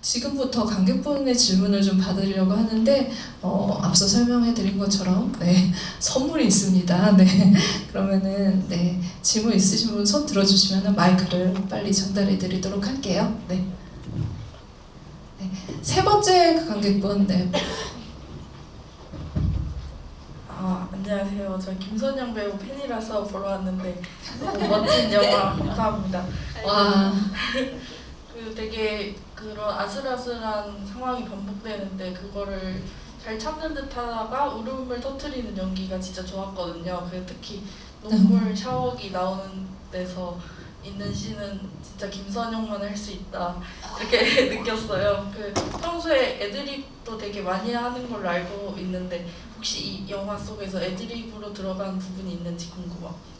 지금부터 관객분의 질문을 좀 받으려고 하는데 앞서 설명해드린 것처럼 네, 선물이 있습니다. 네, 그러면은 네, 질문 있으신 분 손 들어주시면 마이크를 빨리 전달해드리도록 할게요. 네. 네, 세 번째 관객분 네. 안녕하세요. 저 김선영 배우 팬이라서 보러 왔는데 너무 멋진 영화 감사합니다. 와. 되게 그런 아슬아슬한 상황이 반복되는데 그거를 잘 참는 듯하다가 울음을 터뜨리는 연기가 진짜 좋았거든요. 특히 눈물 샤워기 나오는 데서 있는 씬은 진짜 김선영만 할 수 있다 이렇게 느꼈어요. 평소에 애드립도 되게 많이 하는 걸로 알고 있는데 혹시 이 영화 속에서 애드립으로 들어간 부분이 있는지 궁금합니다.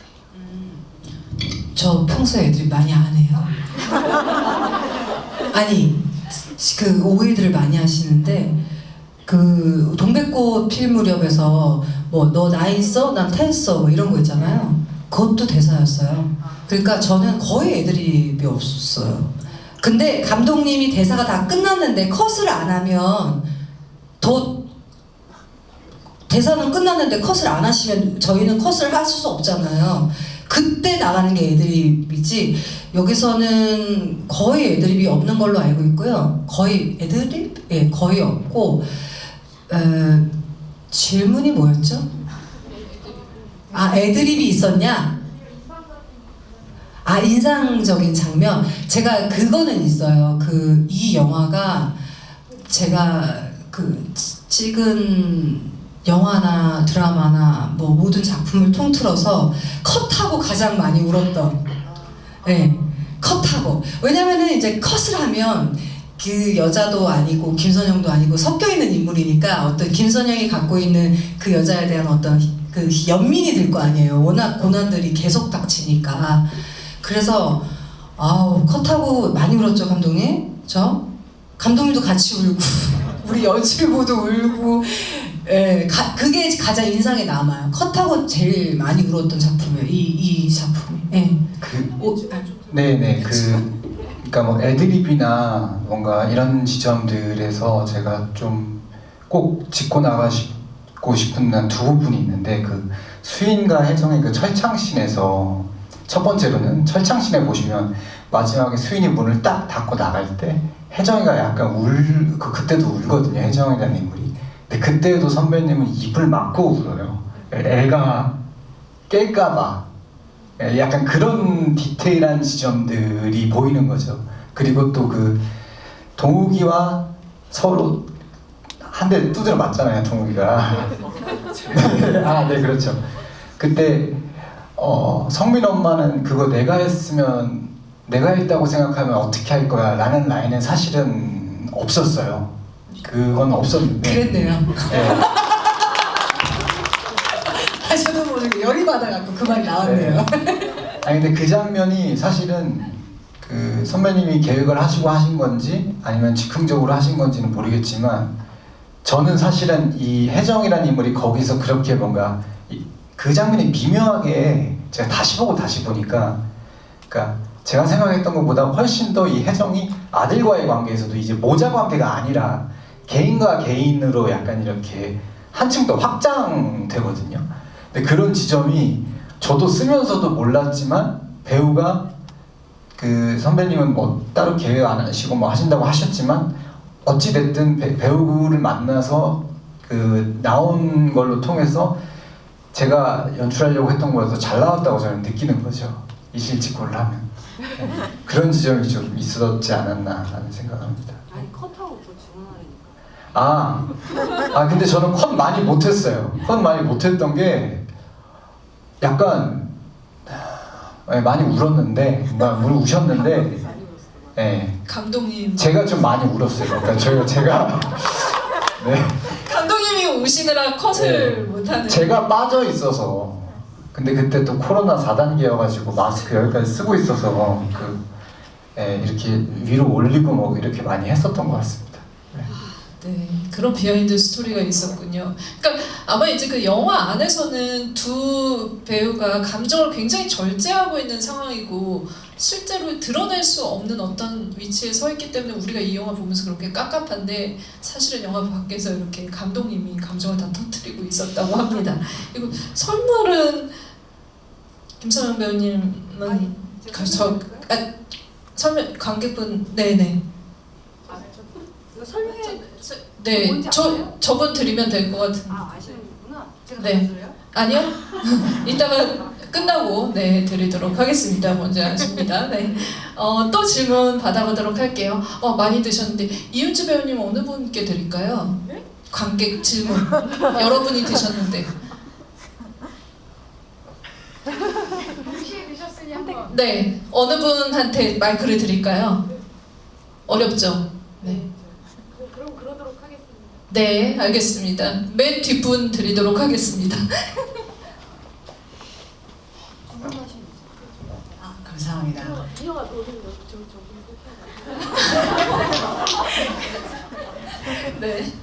저 평소에 애들이 많이 안 해요. 아니 그 오해들을 많이 하시는데 그 동백꽃 필 무렵에서 뭐 너 나 있어? 난 tes어 뭐 이런 거 있잖아요. 그것도 대사였어요. 그러니까 저는 거의 애드립이 없었어요. 근데 감독님이 대사가 다 끝났는데 컷을 안 하면 더 대사는 끝났는데 컷을 안 하시면 저희는 컷을 할 수 없잖아요. 그때 나가는 게 애드립이지 여기서는 거의 애드립이 없는 걸로 알고 있고요. 거의 애드립? 예, 거의 없고 질문이 뭐였죠? 애드립이 있었냐? 인상적인 장면. 제가 그거는 있어요. 이 영화가 제가 찍은 영화나 드라마나 뭐 모든 작품을 통틀어서 컷하고 가장 많이 울었던. 네, 컷하고. 왜냐면은 이제 컷을 하면 그 여자도 아니고 김선영도 아니고 섞여 있는 인물이니까 어떤 김선영이 갖고 있는 그 여자에 대한 어떤 그 연민이 들 거 아니에요. 워낙 고난들이 계속 닥치니까. 그래서 컷하고 많이 울었죠, 감독님? 감독님도 같이 울고 우리 연출부도 울고. 예, 그게 가장 인상에 남아요. 컷하고 제일 많이 울었던 작품이에요. 이 작품이. 예. 네네. 그러니까 뭐 애드립이나 뭔가 이런 지점들에서 제가 좀 꼭 짚고 나가고 싶은 한 두 부분이 있는데 수인과 혜정의 철창신에서 첫 번째로는 철창신에 보시면 마지막에 수인이 문을 딱 닫고 나갈 때 혜정이가 약간 그때도 울거든요. 혜정이라는 인물이. 근데 그때도 선배님은 입을 막고 울어요. 애가 깰까봐. 약간 그런 디테일한 지점들이 보이는 거죠. 그리고 또 동욱이와 서로 한 대 두드려 맞잖아요, 동욱이가. 네, 그렇죠. 그때 성민 엄마는 그거 내가 했다고 생각하면 어떻게 할 거야 라는 라인은 사실은 없었어요. 그건 없었는데. 그랬네요. 네. 저도 모르게 열이 받아갖고 그 말이 나왔네요. 네. 근데 그 장면이 사실은 선배님이 계획을 하시고 하신 건지 아니면 즉흥적으로 하신 건지는 모르겠지만 저는 사실은 이 혜정이라는 인물이 거기서 그렇게 뭔가 그 장면이 미묘하게 제가 다시 보고 다시 보니까 그러니까 제가 생각했던 것보다 훨씬 더 이 혜정이 아들과의 관계에서도 이제 모자 관계가 아니라 개인과 개인으로 약간 이렇게 한층 더 확장되거든요. 근데 그런 지점이 저도 쓰면서도 몰랐지만 배우가 선배님은 뭐 따로 계획 안 하시고 뭐 하신다고 하셨지만 어찌됐든 배우를 만나서 나온 걸로 통해서 제가 연출하려고 했던 거에서 잘 나왔다고 저는 느끼는 거죠. 이 실직고를 하면. 그런 지점이 좀 있었지 않았나라는 생각합니다. 아니 컷하고 또 주문하니까. 근데 저는 컷 많이 못했어요. 컷 많이 못했던 게 약간 많이 울었는데, 우셨는데, 네. 감독님. 제가 좀 많이 울었어요. 그러니까 제가 네. 감독님이 우시느라 컷을 못하는. 제가 빠져 있어서. 근데 그때 또 코로나 4단계여가지고 마스크 여기까지 쓰고 있어서 이렇게 위로 올리고 뭐 이렇게 많이 했었던 것 같습니다. 네. 네, 그런 비하인드 스토리가 있었군요. 그러니까 아마 이제 그 영화 안에서는 두 배우가 감정을 굉장히 절제하고 있는 상황이고 실제로 드러낼 수 없는 어떤 위치에 서 있기 때문에 우리가 이 영화 보면서 그렇게 깝깝한데 사실은 영화 밖에서 이렇게 감독님이 감정을 다 터뜨리고 있었다고 합니다. 그리고 선물은 김선영 배우님은 설명 관객분 네네. 설명해. 네, 뭔지 저분 드리면 될 것 같은. 아시는구나. 제가 네. 들었어요? 아니요? 이따가 끝나고 네 드리도록 하겠습니다. 먼저 아십니다. 네. 또 질문 받아보도록 할게요. 많이 드셨는데 이윤주 배우님 어느 분께 드릴까요? 네? 관객 질문. 여러분이 드셨는데. 동시에 드셨으니 한번. 네, 어느 분한테 마이크를 드릴까요? 어렵죠? 네. 그럼 그러도록 하겠습니다. 네, 알겠습니다. 맨 뒷분 드리도록 하겠습니다. 감사합니다. 이영아 너는 저분 네.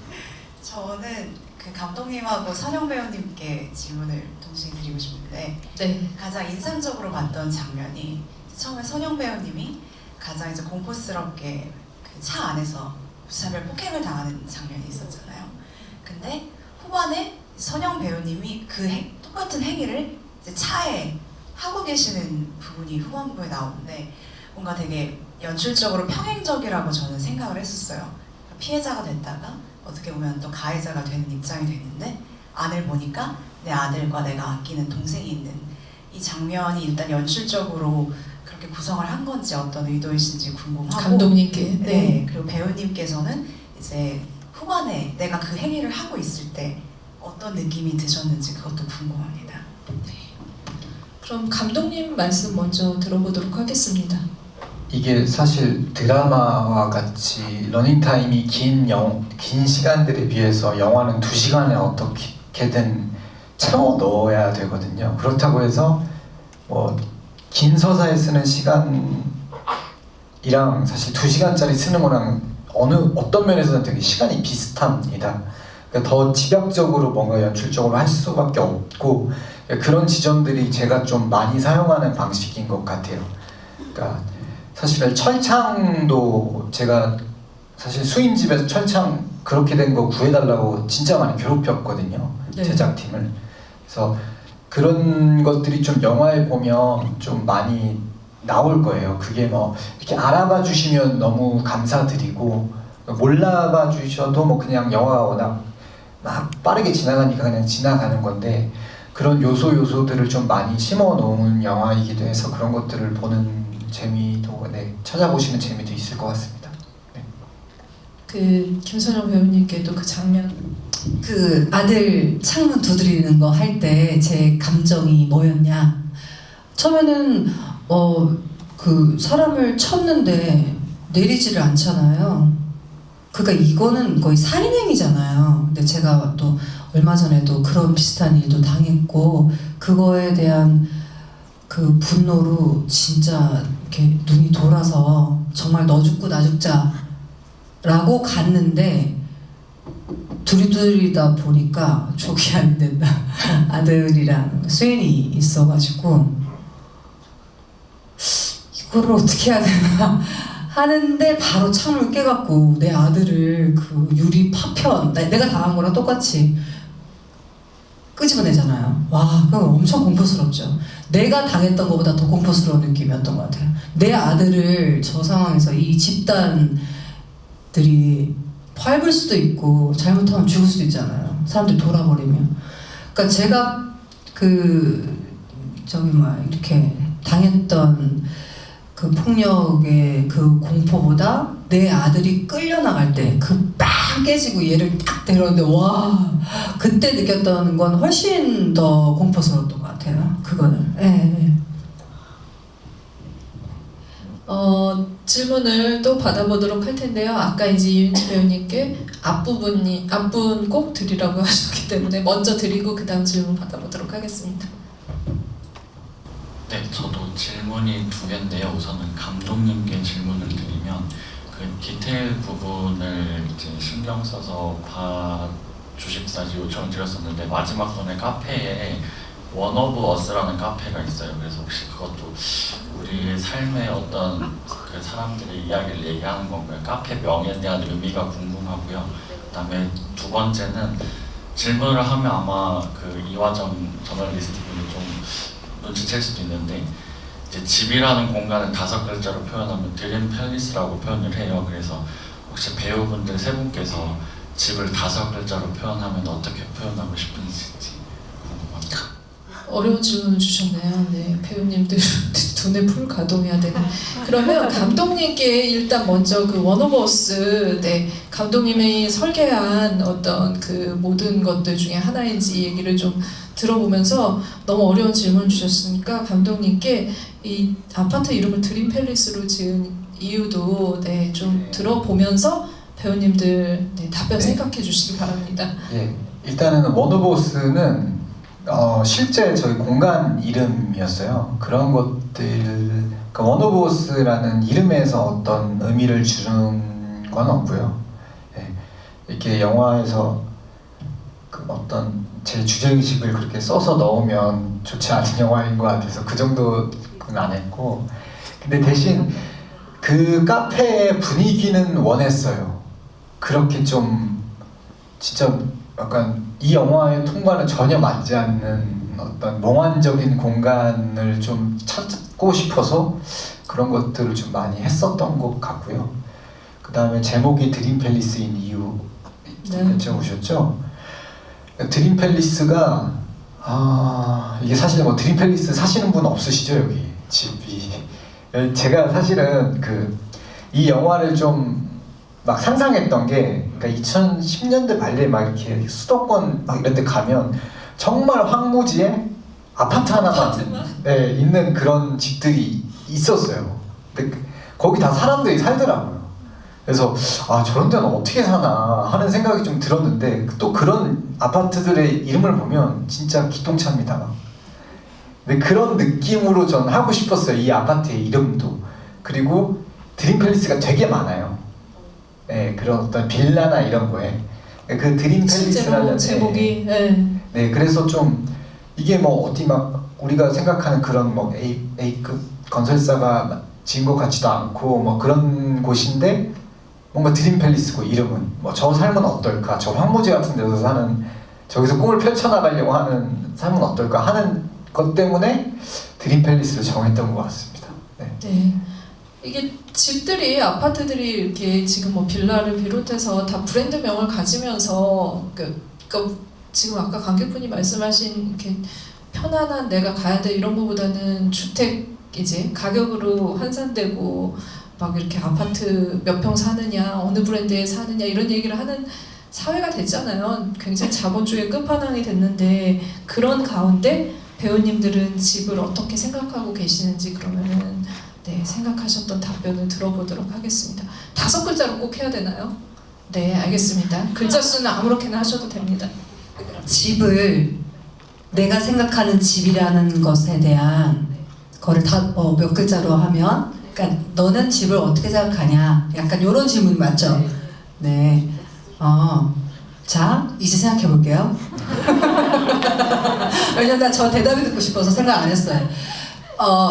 저는 그 감독님하고 선영 배우님께 질문을 동시에 드리고 싶은데 네. 가장 인상적으로 봤던 장면이 처음에 선영 배우님이 가장 이제 공포스럽게 그 차 안에서 무차별 폭행을 당하는 장면이 있었잖아요. 근데 후반에 선영 배우님이 그 똑같은 행위를 이제 차에 하고 계시는 부분이 후반부에 나오는데 뭔가 되게 연출적으로 평행적이라고 저는 생각을 했었어요. 피해자가 됐다가 어떻게 보면 또 가해자가 되는 입장이 됐는데 안을 보니까 내 아들과 내가 아끼는 동생이 있는 이 장면이 일단 연출적으로 그렇게 구성을 한 건지 어떤 의도이신지 궁금하고 감독님께. 네. 그리고 배우님께서는 이제 후반에 내가 그 행위를 하고 있을 때 어떤 느낌이 드셨는지 그것도 궁금합니다. 그럼 감독님 말씀 먼저 들어보도록 하겠습니다. 이게 사실 드라마와 같이 러닝타임이 긴 시간들에 비해서 영화는 2시간에 어떻게든 채워 넣어야 되거든요. 그렇다고 해서 뭐 긴 서사에 쓰는 시간이랑 사실 2시간짜리 쓰는 거랑 어떤 면에서는 되게 시간이 비슷합니다. 그러니까 더 집약적으로 뭔가 연출적으로 할 수밖에 없고 그런 지점들이 제가 좀 많이 사용하는 방식인 것 같아요. 그러니까 사실 철창도 제가 사실 수인집에서 철창 그렇게 된 거 구해달라고 진짜 많이 괴롭혔거든요. 네. 제작팀을. 그래서 그런 것들이 좀 영화에 보면 좀 많이 나올 거예요. 그게 뭐 이렇게 알아봐 주시면 너무 감사드리고 몰라봐 주셔도 뭐 그냥 영화가 워낙 막 빠르게 지나가니까 그냥 지나가는 건데 그런 요소들을 좀 많이 심어 놓은 영화이기도 해서 그런 것들을 보는 재미도 찾아보시는 재미도 있을 것 같습니다. 네. 그 김선영 배우님께도 그 장면. 그 아들 창문 두드리는 거 할 때 제 감정이 뭐였냐? 처음에는 그 사람을 쳤는데 내리지를 않잖아요. 그러니까 이거는 거의 살인행위잖아요. 근데 제가 또 얼마 전에도 그런 비슷한 일도 당했고 그거에 대한 그 분노로 진짜 이렇게 눈이 돌아서 정말 너 죽고 나 죽자라고 갔는데 두리두리다 보니까 족이 안 된다. 아들이랑 수인이 있어가지고 이거를 어떻게 해야 되나 하는데 바로 창을 깨갖고 내 아들을 그 유리 파편 내가 당한 거랑 똑같이 끄집어내잖아요. 와, 그거 엄청 공포스럽죠. 내가 당했던 것보다 더 공포스러운 느낌이었던 것 같아요. 내 아들을 저 상황에서 이 집단들이 밟을 수도 있고 잘못하면 죽을 수도 있잖아요. 사람들 돌아버리면. 그러니까 제가 이렇게 당했던 그 폭력의 그 공포보다 내 아들이 끌려나갈 때 그 빵 깨지고 얘를 딱 데려오는데 와 그때 느꼈던 건 훨씬 더 공포스러웠던 것 같아요. 그거는. 네. 질문을 또 받아보도록 할 텐데요. 아까 이제 이윤지 배우님께 앞부분 꼭 드리라고 하셨기 때문에 먼저 드리고 그 다음 질문 받아보도록 하겠습니다. 네, 저도 질문이 2개인데요. 우선은 감독님께 질문을 드리면 그 그 디테일 부분을 이제 신경 써서 봐주십사지 요청을 드렸었는데 마지막 번에 카페에 원 오브 어스라는 카페가 있어요. 그래서 혹시 그것도 우리의 삶의 어떤 그 사람들의 이야기를 얘기하는 건가요? 카페 명에 대한 의미가 궁금하고요. 그다음에 두 번째는 질문을 하면 아마 그 이화정 저널리스트분이 좀 눈치챌 수도 있는데 이제 집이라는 공간을 5글자로 표현하면 드림 팰리스라고 표현을 해요. 그래서 혹시 배우분들 세 분께서 집을 5글자로 표현하면 어떻게 표현하고 싶은지 궁금합니다. 어려운 질문을 주셨네요. 네, 배우님들 두뇌 풀 가동해야 되는. 그러면 감독님께 일단 먼저 그 원 오브 어스, 네, 감독님이 설계한 어떤 그 모든 것들 중에 하나인지 얘기를 좀 들어보면서 너무 어려운 질문 주셨으니까 감독님께 이 아파트 이름을 드림 팰리스로 지은 이유도 네, 좀 들어보면서 배우님들 네, 답변 네. 생각해 주시기 바랍니다. 예, 일단은 원오버스는 실제 저희 공간 이름이었어요. 그런 것들, 그러니까 원오버스라는 이름에서 어떤 의미를 주는 건 없고요. 예, 이렇게 영화에서 그 어떤 제 주제의식을 그렇게 써서 넣으면 좋지 않은 영화인 것 같아서 그 정도는 안 했고, 근데 대신 그 카페의 분위기는 원했어요. 그렇게 좀 진짜 약간 이 영화의 통과는 전혀 맞지 않는 어떤 몽환적인 공간을 좀 찾고 싶어서 그런 것들을 좀 많이 했었던 것 같고요. 그 다음에 제목이 드림 팰리스인 이유 네. 여쭤보셨죠? 드림 팰리스가 이게 사실 뭐 드림 팰리스 사시는 분 없으시죠 여기 집이? 제가 사실은 이 영화를 좀 막 상상했던 게, 그러니까 2010년대 말에 막 이렇게 수도권 막 이런 데 가면 정말 황무지에 아파트 하나만 네, 있는 그런 집들이 있었어요. 근데 거기 다 사람들이 살더라고요. 그래서 저런 데는 어떻게 사나 하는 생각이 좀 들었는데 또 그런 아파트들의 이름을 보면 진짜 기똥차입니다. 근데 그런 느낌으로 전 하고 싶었어요. 이 아파트의 이름도. 그리고 드림 팰리스가 되게 많아요. 네, 그런 어떤 빌라나 이런 거에 그 드림 팰리스라는 제목이 네. 네, 그래서 좀 이게 뭐 어디 막 우리가 생각하는 그런 뭐 A급 건설사가 지은 것 같지도 않고 뭐 그런 곳인데 뭔가 드림 팰리스고 이름은 뭐 저 삶은 어떨까, 저 황무지 같은 데서 사는 저기서 꿈을 펼쳐나가려고 하는 삶은 어떨까 하는 것 때문에 드림 팰리스를 정했던 것 같습니다. 네. 네. 이게 집들이 아파트들이 이렇게 지금 뭐 빌라를 비롯해서 다 브랜드명을 가지면서 지금 아까 관객분이 말씀하신 이렇게 편안한 내가 가야 돼 이런 거보다는 주택이지 가격으로 환산되고 막 이렇게 아파트 몇 평 사느냐 어느 브랜드에 사느냐 이런 얘기를 하는 사회가 됐잖아요. 굉장히 자본주의 끝판왕이 됐는데 그런 가운데 배우님들은 집을 어떻게 생각하고 계시는지 그러면은 네, 생각하셨던 답변을 들어보도록 하겠습니다. 5글자로 꼭 해야 되나요? 네, 알겠습니다. 글자 수는 아무렇게나 하셔도 됩니다. 집을 내가 생각하는 집이라는 것에 대한 거를 다 몇 글자로 하면, 그러니까 너는 집을 어떻게 생각하냐? 약간 이런 질문 맞죠? 네. 자, 이제 생각해 볼게요. 왜냐면 나 저 대답이 듣고 싶어서 생각 안 했어요.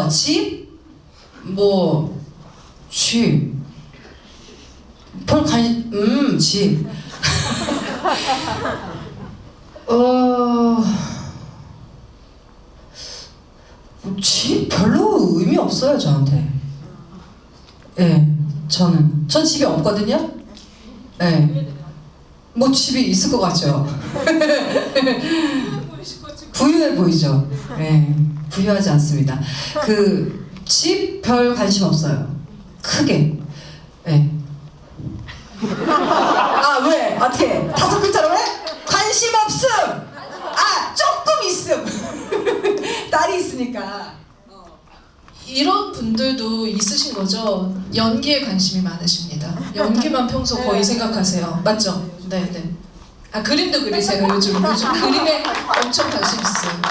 집, 집. 별 관심, 집. 집 별로 의미 없어요 저한테. 전 집이 없거든요. 뭐 집이 있을 것 같죠. 부유해 보이죠. 부유하지 않습니다. 집 별 관심 없어요. 크게. 왜? 어떻게? 5글자로 해? 관심 없음. 조금 있음. 딸이 있으니까. 이런 분들도 있으신 거죠? 연기에 관심이 많으십니다. 연기만 평소 거의 생각하세요. 맞죠? 네. 그림도 그리세요. 요즘 그림에 엄청 관심 있어요.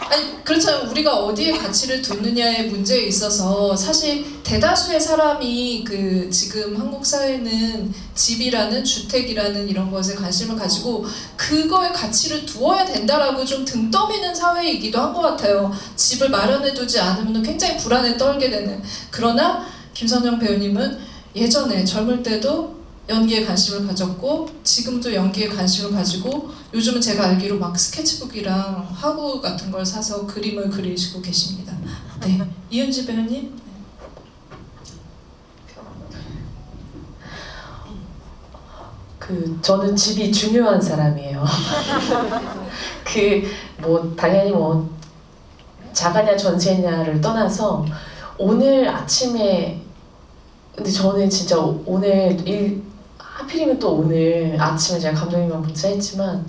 아니 그렇잖아요. 우리가 어디에 가치를 두느냐의 문제에 있어서 사실 대다수의 사람이 그 지금 한국 사회는 집이라는 주택이라는 이런 것에 관심을 가지고 그거에 가치를 두어야 된다라고 좀 등 떠미는 사회이기도 한 것 같아요. 집을 마련해두지 않으면 굉장히 불안에 떨게 되는. 그러나 김선영 배우님은 예전에 젊을 때도 연기에 관심을 가졌고 지금도 연기에 관심을 가지고 요즘은 제가 알기로 막 스케치북이랑 화구 같은 걸 사서 그림을 그리시고 계십니다. 네, 이은지 배우님. 저는 집이 중요한 사람이에요. 당연히 자가냐 전세냐를 떠나서 오늘 아침에 근데 저는 진짜 오늘 하필이면 또 오늘 아침에 제가 감독님과 문자했지만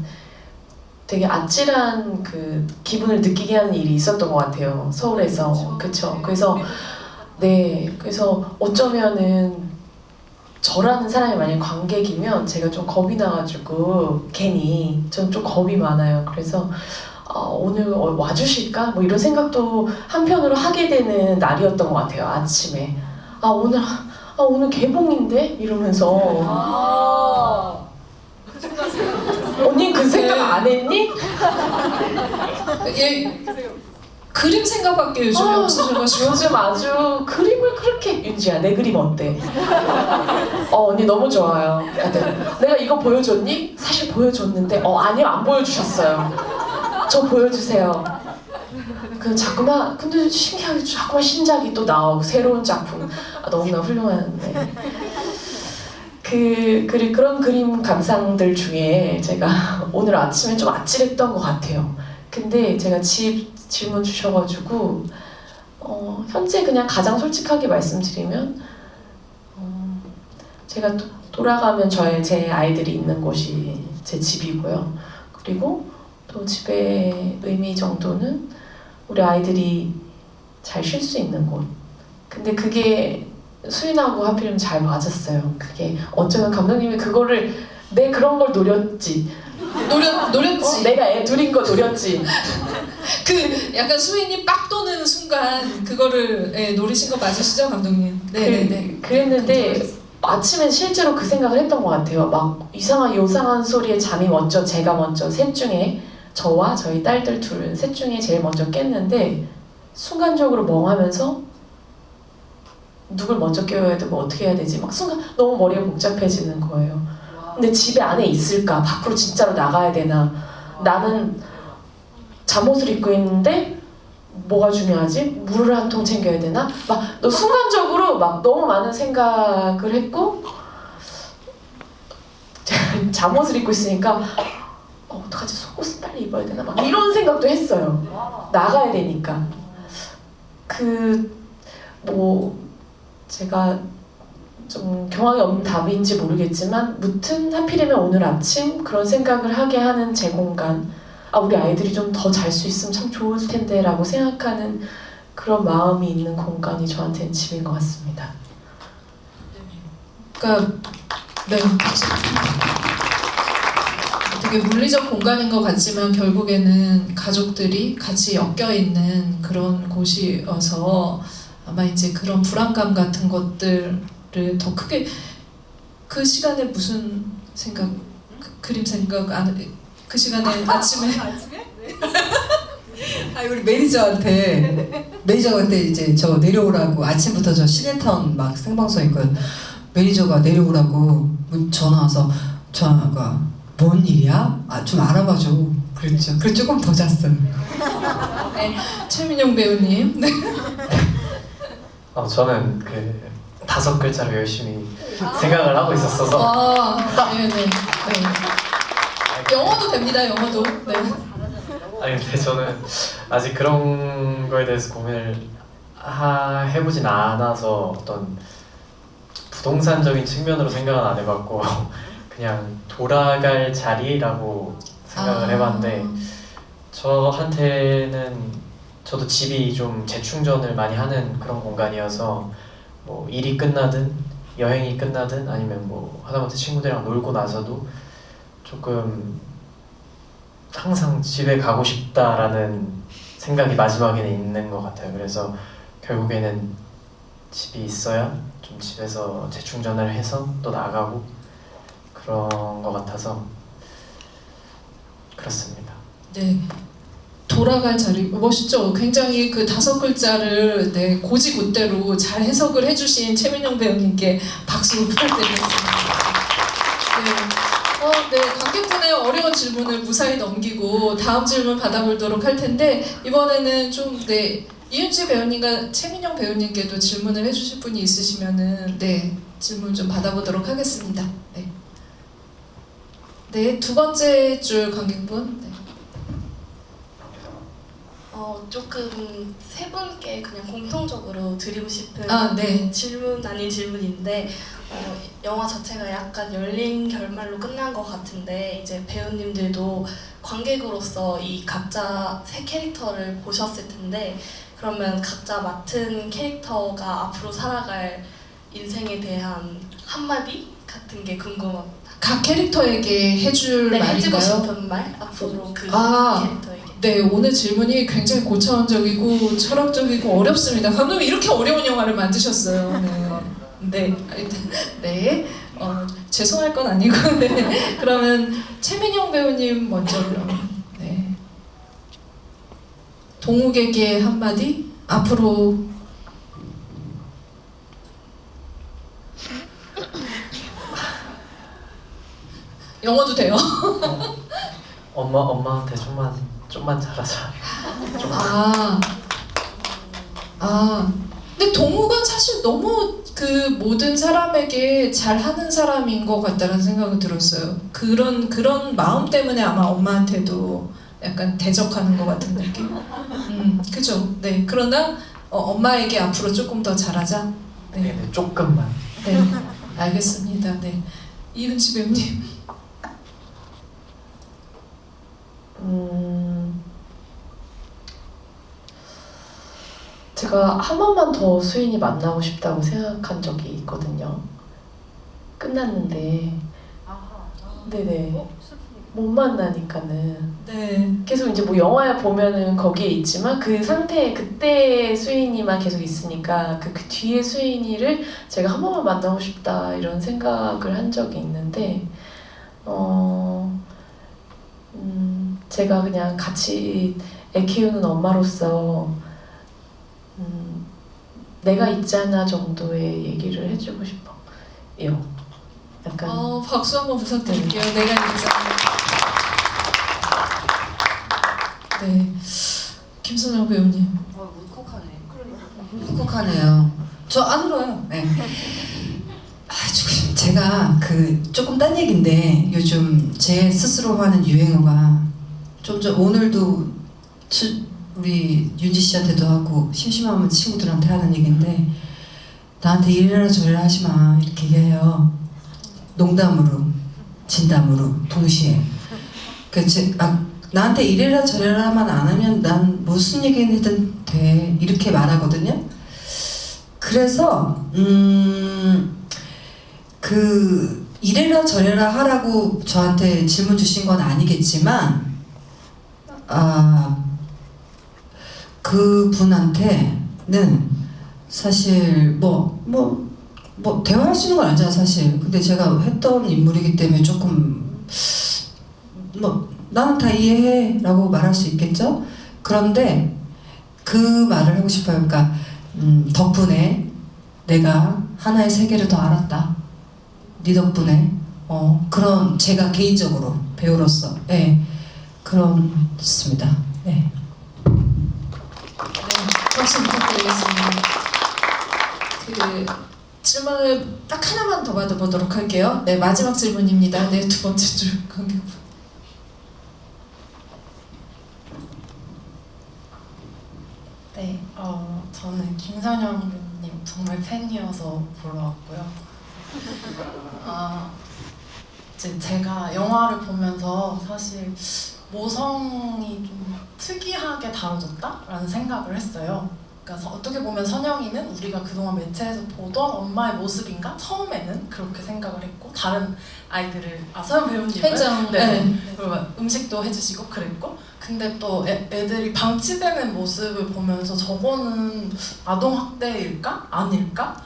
되게 아찔한 그 기분을 느끼게 하는 일이 있었던 것 같아요. 서울에서. 그쵸? 그래서 어쩌면은 저라는 사람이 만약 관객이면 제가 좀 겁이 나가지고 괜히 전 좀 겁이 많아요. 그래서 오늘 와주실까? 뭐 이런 생각도 한편으로 하게 되는 날이었던 것 같아요. 아침에 오늘 개봉인데? 이러면서 언니 그 생각 안 했니? 예, 그림 생각밖에 요즘에 없으셔가지고 요즘 아주 그림을 그렇게 윤지야 내 그림 어때? 언니 너무 좋아요. 내가 이거 보여줬니? 사실 보여줬는데 아니요 안 보여주셨어요. 저 보여주세요. 근데 신기하게 자꾸만 신작이 또 나오고 새로운 작품 너무나 훌륭한데 그런 그림 감상들 중에 제가 오늘 아침에 좀 아찔했던 것 같아요. 근데 제가 질문 주셔가지고 현재 그냥 가장 솔직하게 말씀드리면 제가 돌아가면 제 아이들이 있는 곳이 제 집이고요. 그리고 또 집의 의미 정도는 우리 아이들이 잘 쉴 수 있는 곳. 근데 그게 수인하고 하필이면 잘 맞았어요. 그게 어쩌면 감독님이 그거를 내 그런 걸 노렸지. 노렸지. 내가 애 둘인 거 노렸지. 그 약간 수인이 빡 도는 순간 그거를 노리신 거 맞으시죠, 감독님? 네네네. 그랬는데 아침엔 실제로 그 생각을 했던 것 같아요. 막 이상한 요상한 소리에 잠이 먼저 제가 먼저 셋 중에 저와 저희 딸들 셋 중에 제일 먼저 깼는데 순간적으로 멍하면서 누굴 먼저 깨워야 되고 어떻게 해야 되지? 막 순간 너무 머리가 복잡해지는 거예요. 근데 집에 안에 있을까? 밖으로 진짜로 나가야 되나? 나는 잠옷을 입고 있는데 뭐가 중요하지? 물을 한 통 챙겨야 되나? 순간적으로 너무 많은 생각을 했고 잠옷을 입고 있으니까 어떡하지? 속옷은 빨리 입어야 되나? 이런 생각도 했어요. 나가야 되니까. 제가 좀 경황이 없는 답인지 모르겠지만 무튼 하필이면 오늘 아침 그런 생각을 하게 하는 제 공간 우리 아이들이 좀 더 잘 수 있으면 참 좋을 텐데 라고 생각하는 그런 마음이 있는 공간이 저한테는 집인 것 같습니다. 그러니까 네. 되게 물리적 공간인 것 같지만 결국에는 가족들이 같이 엮여 있는 그런 곳이어서 아마 이제 그런 불안감 같은 것들을 더 크게 그 시간에 무슨 생각, 그림 생각 그 시간에 아침에 우리 매니저한테 이제 저 내려오라고 아침부터 저 시내타운 막 생방송 있거든. 매니저가 내려오라고 전화 와서 전화가 뭔 일이야? 좀 알아봐줘. 그랬죠. 그래서 조금 더 잤어요. 네, 최민영 배우님. 네. 저는 5글자로 열심히 생각을 하고 있었어서 네네. 네. 영어도 됩니다. 영어도. 네. 근데 저는 아직 그런 거에 대해서 고민을 해보진 않아서 어떤 부동산적인 측면으로 생각은 안 해봤고 그냥 돌아갈 자리라고 생각을 해봤는데 저도 집이 좀 재충전을 많이 하는 그런 공간이어서 일이 끝나든 여행이 끝나든 아니면 하다못해 친구들이랑 놀고 나서도 조금 항상 집에 가고 싶다라는 생각이 마지막에는 있는 것 같아요. 그래서 결국에는 집이 있어야 좀 집에서 재충전을 해서 또 나가고 그런 것 같아서 그렇습니다. 네. 돌아갈 자리 멋있죠. 굉장히 그 5글자를 네, 고지고대로 잘 해석을 해주신 최민영 배우님께 박수 부탁드리겠습니다. 네, 관객분의 어려운 질문을 무사히 넘기고 다음 질문 받아보도록 할 텐데 이번에는 좀 네, 이윤지 배우님과 최민영 배우님께도 질문을 해주실 분이 있으시면은 네, 질문 좀 받아보도록 하겠습니다. 네, 네, 두 번째 줄 관객분. 네. 조금 세 분께 그냥 공통적으로 드리고 싶은 네. 질문 아닌 질문인데 영화 자체가 약간 열린 결말로 끝난 것 같은데 이제 배우님들도 관객으로서 이 각자 세 캐릭터를 보셨을 텐데 그러면 각자 맡은 캐릭터가 앞으로 살아갈 인생에 대한 한마디 같은 게 궁금합니다. 각 캐릭터에게 해줄 네, 해주고 말인가요? 싶은 말 앞으로 그 캐릭터에게. 네, 오늘 질문이 굉장히 고차원적이고 철학적이고 어렵습니다. 감독님 이렇게 어려운 영화를 만드셨어요. 네. 죄송할 건 아니고 네. 그러면 최민영 배우님 먼저 그러면 네. 동욱에게 한마디 앞으로 영어도 돼요. 엄마한테 좀만 잘하자. 근데 동욱은 사실 너무 그 모든 사람에게 잘하는 사람인 것 같다는 생각이 들었어요. 그런 마음 때문에 아마 엄마한테도 약간 대적하는 것 같은 느낌. 그죠? 네. 그러나 엄마에게 앞으로 조금 더 잘하자. 네, 조금만. 네, 알겠습니다. 네, 이은지 배우님. 제가 한 번만 더 수인이 만나고 싶다고 생각한 적이 있거든요. 끝났는데, 네네, 못 만나니까는. 네. 계속 이제 뭐 영화에 보면은 거기에 있지만 그 상태에 그때의 수인이만 계속 있으니까 그 뒤에 수인이를 제가 한 번만 만나고 싶다 이런 생각을 한 적이 있는데, 제가 그냥 같이 애 키우는 엄마로서 내가 있잖아 정도의 얘기를 해주고 싶어요. 약간 박수 한번 부탁드릴게요. 내가 있잖아. 네, 김선영 배우님. 묵묵하네요. 저 안 울어요. 네. 제가 조금 딴 얘기인데 요즘 제 스스로 하는 유행어가 좀 오늘도 우리 윤지 씨한테도 하고 심심하면 친구들한테 하는 얘기인데 나한테 이래라 저래라 하지 마 이렇게 얘기해요. 농담으로 진담으로 동시에. 나한테 이래라 저래라만 안 하면 난 무슨 얘기든 돼 이렇게 말하거든요. 그래서 이래라 저래라 하라고 저한테 질문 주신 건 아니겠지만 그분한테는 사실 뭐 대화할 수 있는 건 아니잖아 사실. 근데 제가 했던 인물이기 때문에 조금 나는 다 이해해 라고 말할 수 있겠죠? 그런데 그 말을 하고 싶어요. 그러니까 덕분에 내가 하나의 세계를 더 알았다. 네 덕분에 그런 제가 개인적으로 배우로서 그렇습니다. 네. 박수 부탁드리겠습니다. 질문을 딱 하나만 더 받아보도록 할게요. 네, 마지막 질문입니다. 네, 두 번째 줄 관객분. 네, 저는 김선영 배우님 정말 팬이어서 보러 왔고요. 이제 제가 영화를 보면서 사실 모성이 좀 특이하게 다뤄졌다라는 생각을 했어요. 그러니까 어떻게 보면 선영이는 우리가 그동안 매체에서 보던 엄마의 모습인가? 처음에는 그렇게 생각을 했고 다른 아이들을 서영 배우님은 회장 네. 음식도 해주시고 그랬고 그 근데 또 애들이 방치되는 모습을 보면서 저거는 아동학대일까? 아닐까?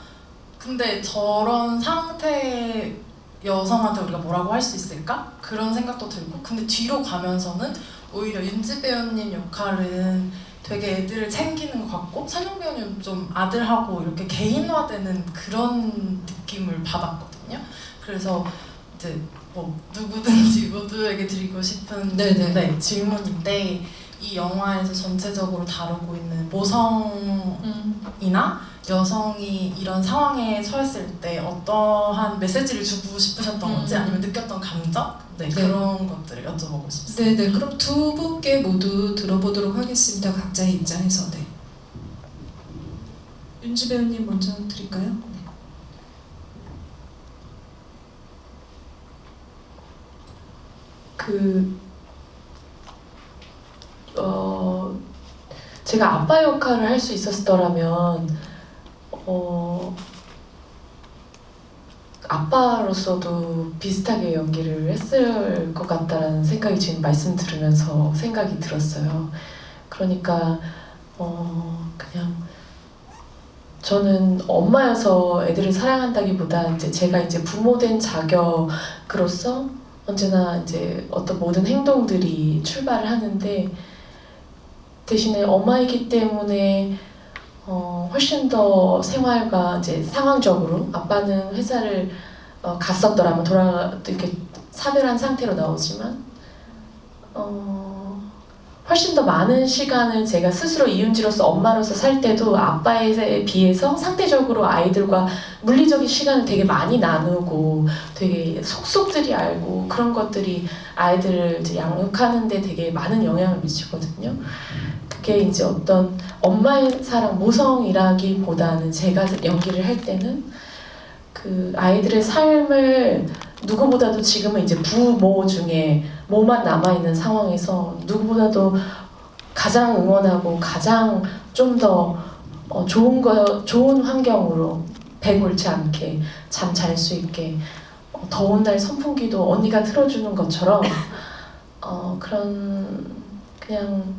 근데 저런 상태 여성한테 우리가 뭐라고 할 수 있을까? 그런 생각도 들고, 근데 뒤로 가면서는 오히려 윤지 배우님 역할은 되게 애들을 챙기는 것 같고, 선영 배우님 좀 아들하고 이렇게 개인화되는 그런 느낌을 받았거든요. 그래서 이제 뭐 누구든지 모두에게 드리고 싶은 네네. 질문인데, 이 영화에서 전체적으로 다루고 있는 모성이나 여성이 이런 상황에 처했을 때 어떠한 메시지를 주고 싶으셨던 건지, 아니면 느꼈던 감정? 네, 그런 것들을 여쭤보고 싶습니다. 네네. 그럼 두 분께 모두 들어보도록 하겠습니다. 각자의 입장에서. 네. 윤지 배우님 먼저 드릴까요? 네. 제가 아빠 역할을 할 수 있었더라면 아빠로서도 비슷하게 연기를 했을 것 같다는 생각이 지금 말씀 들으면서 생각이 들었어요. 그러니까 그냥 저는 엄마여서 애들을 사랑한다기보다 이제 제가 이제 부모된 자격으로서 언제나 이제 어떤 모든 행동들이 출발을 하는데, 대신에 엄마이기 때문에 훨씬 더 생활과 이제 상황적으로, 아빠는 회사를 갔었더라면 이렇게 사별한 상태로 나오지만 훨씬 더 많은 시간을 제가 스스로 이은지로서 엄마로서 살 때도 아빠에 비해서 상대적으로 아이들과 물리적인 시간을 되게 많이 나누고 되게 속속들이 알고, 그런 것들이 아이들을 이제 양육하는데 되게 많은 영향을 미치거든요. 그게 이제 어떤 엄마의 사랑, 모성이라기보다는 제가 연기를 할 때는 그 아이들의 삶을 누구보다도 지금은 이제 부모 중에 모만 남아있는 상황에서 누구보다도 가장 응원하고 가장 좀 더 좋은 환경으로 배 골지 않게 잠 잘 수 있게 더운 날 선풍기도 언니가 틀어주는 것처럼 그런 그냥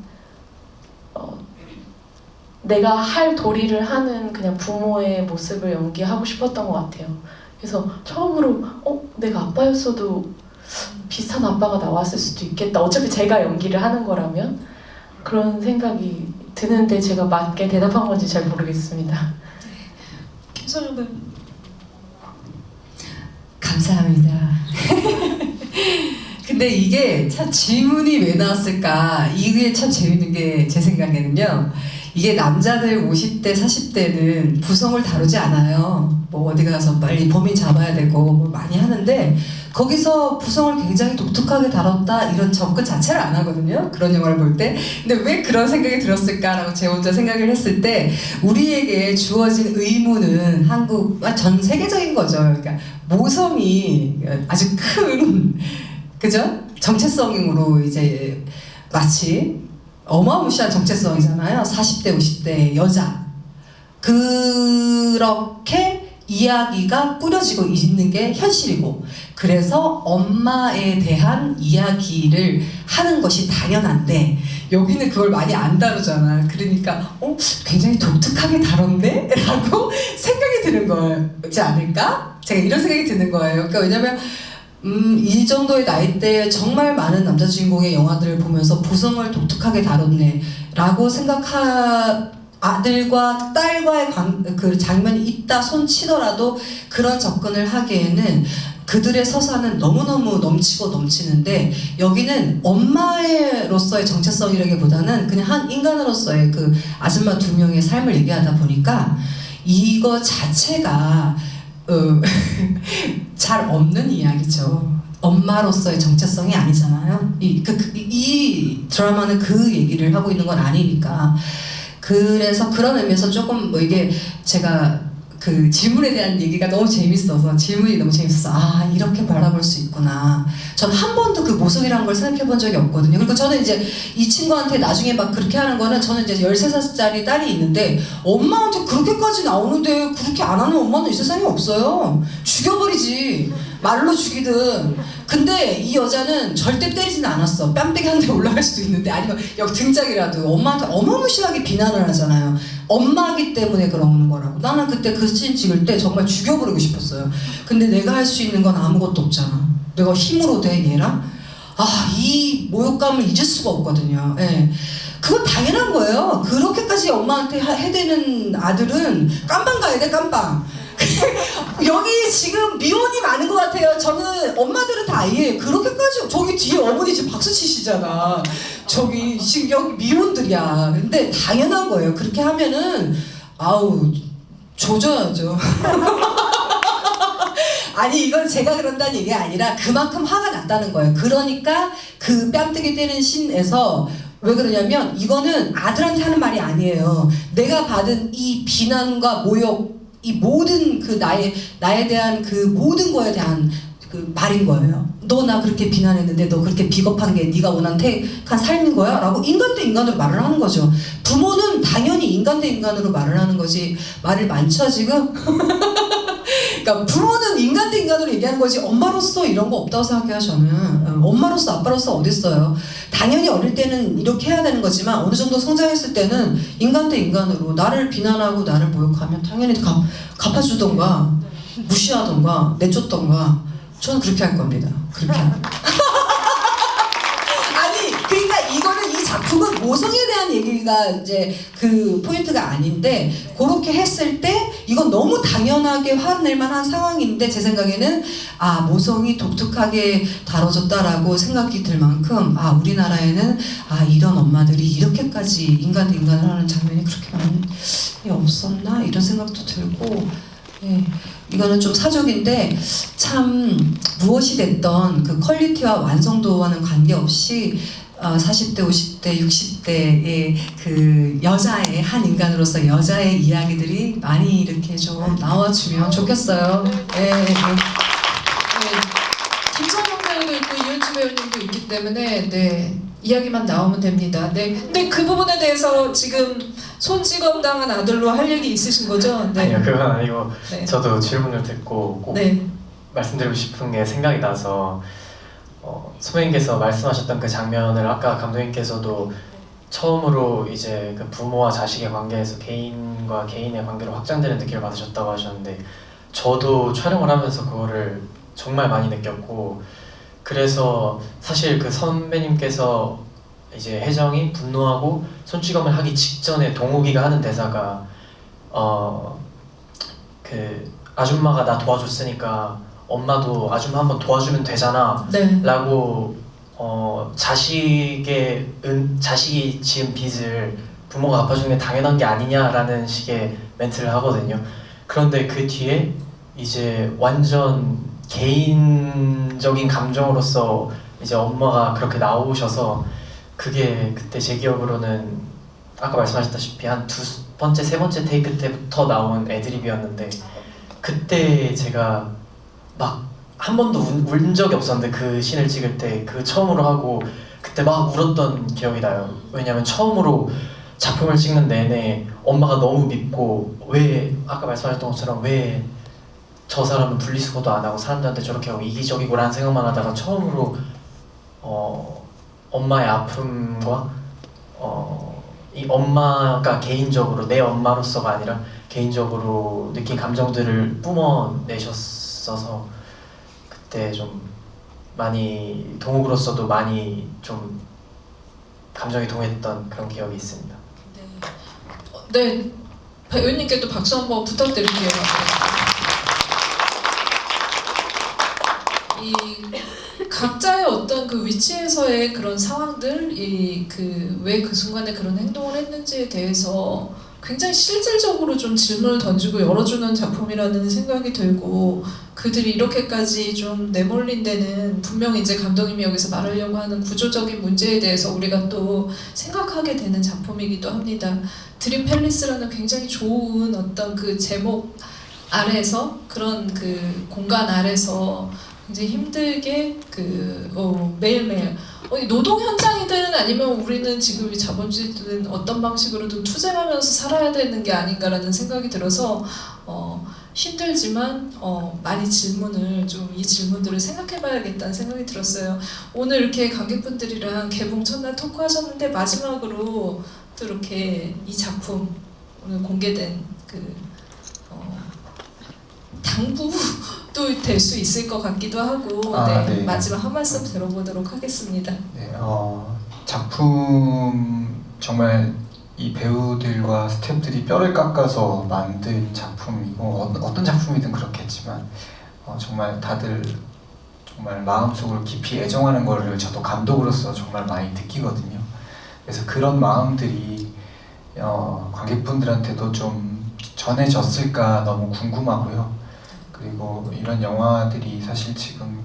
내가 할 도리를 하는 그냥 부모의 모습을 연기하고 싶었던 것 같아요. 그래서 처음으로 내가 아빠였어도 비슷한 아빠가 나왔을 수도 있겠다. 어차피 제가 연기를 하는 거라면 그런 생각이 드는데 제가 맞게 대답한 건지 잘 모르겠습니다. 김선영 배우. 감사합니다. 근데 이게 참 질문이 왜 나왔을까? 이게 참 재밌는 게 제 생각에는요. 이게 남자들 50대, 40대는 부성을 다루지 않아요. 뭐 어디 가서 빨리 범인 잡아야 되고 뭐 많이 하는데, 거기서 부성을 굉장히 독특하게 다뤘다 이런 접근 자체를 안 하거든요. 그런 영화를 볼 때. 근데 왜 그런 생각이 들었을까라고 제가 혼자 생각을 했을 때, 우리에게 주어진 의무는 전 세계적인 거죠. 그러니까 모성이 아주 큰, 그죠? 정체성으로 이제 마치 어마무시한 정체성이잖아요. 40대, 50대 여자. 그렇게 이야기가 꾸려지고 있는 게 현실이고, 그래서 엄마에 대한 이야기를 하는 것이 당연한데, 여기는 그걸 많이 안 다루잖아. 그러니까 굉장히 독특하게 다뤘네? 라고 생각이 드는 거지 않을까? 제가 이런 생각이 드는 거예요. 그러니까 왜냐면 이 정도의 나이대에 정말 많은 남자 주인공의 영화들을 보면서 부성을 독특하게 다뤘네 라고 아들과 딸과의 그 장면이 있다 손 치더라도 그런 접근을 하기에는 그들의 서사는 너무너무 넘치고 넘치는데, 여기는 엄마로서의 정체성이라기보다는 그냥 한 인간으로서의 그 아줌마 두 명의 삶을 얘기하다 보니까 이거 자체가 잘 없는 이야기죠. 엄마로서의 정체성이 아니잖아요. 이 드라마는 그 얘기를 하고 있는 건 아니니까. 그래서 그런 의미에서 조금 이게 제가 그 질문에 대한 얘기가 너무 재밌어서, 질문이 너무 재밌어서 이렇게 바라볼 수 있구나. 전 한 번도 그 모성이라는 걸 생각해 본 적이 없거든요. 그리고 저는 이제 이 친구한테 나중에 막 그렇게 하는 거는, 저는 이제 13살짜리 딸이 있는데 엄마한테 그렇게까지 나오는데 그렇게 안 하는 엄마는 이 세상에 없어요. 죽여버리 죽여버리지. 말로 죽이든. 근데 이 여자는 절대 때리진 않았어. 뺨때기 한 대 올라갈 수도 있는데, 아니면 여기 등짝이라도 엄마한테 어마무시하게 비난을 하잖아요. 엄마기 때문에 그러는 거라고. 나는 그때 그 씬 찍을 때 정말 죽여버리고 싶었어요. 근데 내가 할 수 있는 건 아무것도 없잖아. 내가 힘으로 돼 얘랑? 이 모욕감을 잊을 수가 없거든요. 예. 그건 당연한 거예요. 그렇게까지 엄마한테 해대는 아들은 깜빵 가야 돼, 깜빵. 여기 지금 미혼이 많은 것 같아요. 저는 엄마들은 다 이해해요. 그렇게까지. 저기 뒤에 어머니 지금 박수 치시잖아. 저기 지금 여기 미혼들이야. 근데 당연한 거예요. 그렇게 하면은 조져야죠. 아니 이건 제가 그런다는 얘기 아니라 그만큼 화가 났다는 거예요. 그러니까 그 뺨때기 때리는 씬에서 왜 그러냐면 이거는 아들한테 하는 말이 아니에요. 내가 받은 이 비난과 모욕, 이 모든 그 나에 대한 그 모든 거에 대한 그 말인 거예요. 너 나 그렇게 비난했는데 너 그렇게 비겁한 게 네가 원한 택한 삶인 거야? 라고 인간 대 인간으로 말을 하는 거죠. 부모는 당연히 인간 대 인간으로 말을 하는 거지. 말을 많죠 지금? 그러니까 부모는 인간 대 인간으로 얘기하는 거지 엄마로서 이런 거 없다고 생각해요 저는. 엄마로서 아빠로서 어딨어요. 당연히 어릴 때는 이렇게 해야 되는 거지만 어느 정도 성장했을 때는 인간 대 인간으로 나를 비난하고 나를 모욕하면 당연히 갚아주던가 무시하던가 내쫓던가 저는 그렇게 할 겁니다. 그렇게 아니 그러니까 이거는 이 작품은 모성에 대한 얘기가 이제 그 포인트가 아닌데 그렇게 했을 때 이건 너무 당연하게 화를 낼 만한 상황인데 제 생각에는 모성이 독특하게 다뤄졌다라고 생각이 들 만큼 우리나라에는 이런 엄마들이 이렇게까지 인간 대 인간을 하는 장면이 그렇게 많이 없었나 이런 생각도 들고 예, 이거는 좀 사족인데 참 무엇이 됐던 그 퀄리티와 완성도와는 관계없이 40대, 50대, 60대의 그 여자의 한 인간으로서 여자의 이야기들이 많이 이렇게 좀 나와주면 좋겠어요. 네. 김선영 배우도 있고 이은주 배우님도 있기 때문에 이야기만 나오면 됩니다. 근데 그 부분에 대해서 지금 손찌검 당한 아들로 할 얘기 있으신 거죠? 네. 아니요 그건 아니고 네. 저도 질문을 듣고 꼭 말씀드리고 싶은 게 생각이 나서 선배님께서 말씀하셨던 그 장면을 아까 감독님께서도 처음으로 이제 그 부모와 자식의 관계에서 개인과 개인의 관계로 확장되는 느낌을 받으셨다고 하셨는데 저도 촬영을 하면서 그거를 정말 많이 느꼈고 그래서 사실 그 선배님께서 이제 혜정이 분노하고 손찌검을 하기 직전에 동욱이가 하는 대사가 그 아줌마가 나 도와줬으니까 엄마도 아줌마 한번 도와주면 되잖아 라고 자식이 지은 빚을 부모가 갚아주는 게 당연한 게 아니냐라는 식의 멘트를 하거든요. 그런데 그 뒤에 이제 완전 개인적인 감정으로서 이제 엄마가 그렇게 나오셔서 그게 그때 제 기억으로는 아까 말씀하셨다시피 한 두 번째, 세 번째 테이크 때부터 나온 애드립이었는데 그때 제가 막 한 번도 운 적이 없었는데 그 씬을 찍을 때 그 처음으로 하고 그때 막 울었던 기억이 나요. 왜냐면 처음으로 작품을 찍는 내내 엄마가 너무 밉고 왜 아까 말씀하셨던 것처럼 왜 저 사람은 분리수거도 안 하고 사람들한테 저렇게 하고 이기적이고 라는 생각만 하다가 처음으로 엄마의 아픔과 이 엄마가 개인적으로 내 엄마로서가 아니라 개인적으로 느낀 감정들을 뿜어내셨어서 그때 좀 많이 동욱으로서도 많이 좀 감정이 동했던 그런 기억이 있습니다. 네, 배우님께 또 박수 한번 부탁드릴게요. 이 각자의 어떤 그 위치에서의 그런 상황들, 왜 그 순간에 그런 행동을 했는지에 대해서 굉장히 실질적으로 좀 질문을 던지고 열어주는 작품이라는 생각이 들고 그들이 이렇게까지 좀 내몰린 데는 분명히 이제 감독님이 여기서 말하려고 하는 구조적인 문제에 대해서 우리가 또 생각하게 되는 작품이기도 합니다. 드림 팰리스라는 굉장히 좋은 어떤 그 제목 아래에서 그런 그 공간 아래서 굉장히 힘들게 매일매일 노동 현장이든 아니면 우리는 지금 이 자본주의든 어떤 방식으로든 투쟁하면서 살아야 되는 게 아닌가라는 생각이 들어서 힘들지만 많이 질문을 좀 이 질문들을 생각해봐야겠다는 생각이 들었어요. 오늘 이렇게 관객분들이랑 개봉 첫날 토크하셨는데 마지막으로 또 이렇게 이 작품 오늘 공개된 그 당부도 될 수 있을 것 같기도 하고 네. 마지막 한 말씀 들어보도록 하겠습니다. 네, 작품 정말 이 배우들과 스태프들이 뼈를 깎아서 만든 작품이고 어떤 작품이든 그렇겠지만 정말 다들 정말 마음속으로 깊이 애정하는 거를 저도 감독으로서 정말 많이 느끼거든요. 그래서 그런 마음들이 관객분들한테도 좀 전해졌을까 너무 궁금하고요. 그리고 이런 영화들이 사실 지금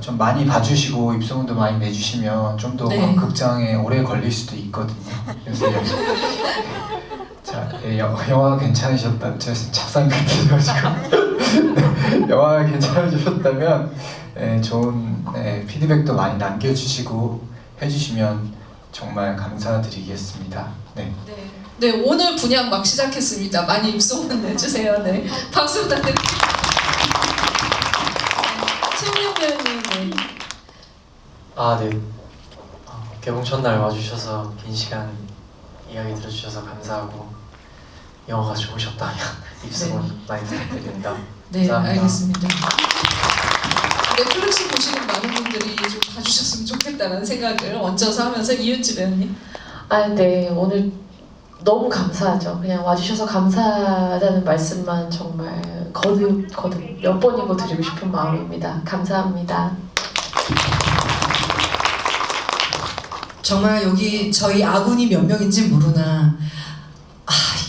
좀 많이 봐주시고 입소문도 많이 내주시면 좀 더 네. 극장에 오래 걸릴 수도 있거든요. 그래서 자, 영화가 괜찮으셨다면 제가 지금 잡상 같아요 지금. 네, 영화가 괜찮으셨다면 좋은 피드백도 많이 남겨주시고 해주시면 정말 감사드리겠습니다. 네. 네, 오늘 분양 막 시작했습니다. 많이 입소문 내주세요. 네, 박수 부탁드립니다. 최민영 배우님, 네. 네. 개봉 첫날 와주셔서 긴 시간 이야기 들어주셔서 감사하고 영화가 좋으셨다면 입소문 많이 부탁드립니다. 네, 감사합니다. 알겠습니다. 넷플릭스 보시는 많은 분들이 좀 봐주셨으면 좋겠다는 생각을 얹어서 하면서 이윤지 배우님. 네, 오늘 너무 감사하죠. 그냥 와주셔서 감사하다는 말씀만 정말 거듭 몇 번이고 드리고 싶은 마음입니다. 감사합니다. 정말 여기 저희 아군이 몇 명인지 모르나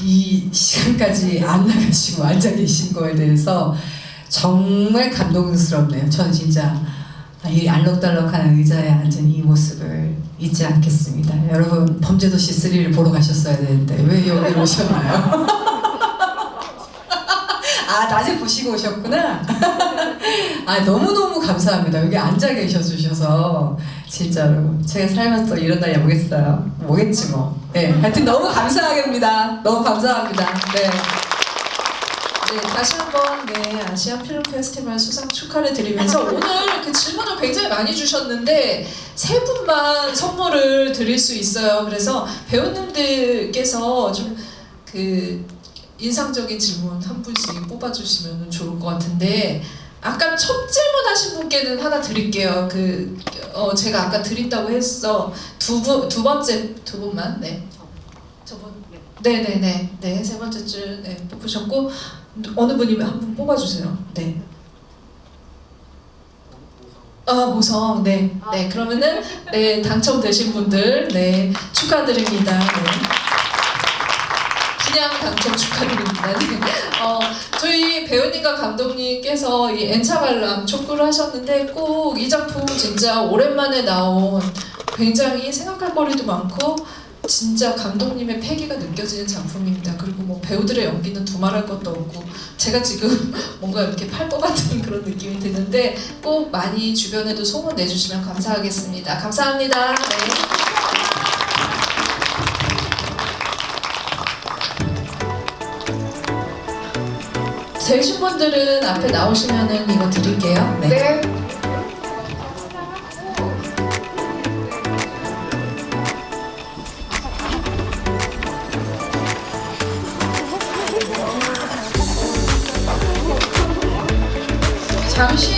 이 시간까지 안 나가시고 앉아 계신 거에 대해서 정말 감동스럽네요. 저는 진짜 이 알록달록한 의자에 앉은 이 모습을 잊지 않겠습니다. 여러분 범죄도시 3를 보러 가셨어야 되는데 왜 여기로 오셨나요? 낮에 보시고 오셨구나. 너무너무 감사합니다. 여기 앉아 계셔주셔서 진짜로 제가 살면서 이런 날이 오겠어요? 오겠지 뭐. 네, 하여튼 너무 감사합니다. 너무 감사합니다. 네. 네, 다시 한번 아시아 필름 페스티벌 수상 축하를 드리면서 오늘 그 질문을 굉장히 많이 주셨는데 세 분만 선물을 드릴 수 있어요. 그래서 배우님들께서 좀 인상적인 질문 한 분씩 뽑아주시면 좋을 것 같은데 아까 첫 질문하신 분께는 하나 드릴게요. 제가 아까 드린다고 했어. 두 분만. 네. 저분. 네네네. 네, 세 번째 줄 뽑으셨고 어느 분이 한 분 뽑아주세요. 네. 모성. 네. 네. 그러면은 당첨되신 분들 축하드립니다. 네. 그냥 당첨 축하드립니다. 저희 배우님과 감독님께서 이 엔차갈람 촉구를 하셨는데 꼭 이 작품 진짜 오랜만에 나온 굉장히 생각할 거리도 많고 진짜 감독님의 패기가 느껴지는 작품입니다. 그리고 뭐 배우들의 연기는 두말할 것도 없고 제가 지금 뭔가 이렇게 팔 것 같은 그런 느낌이 드는데 꼭 많이 주변에도 소문 내주시면 감사하겠습니다. 감사합니다. 네. 되신 분들은 앞에 나오시면은 이거 드릴게요. 네. 잠시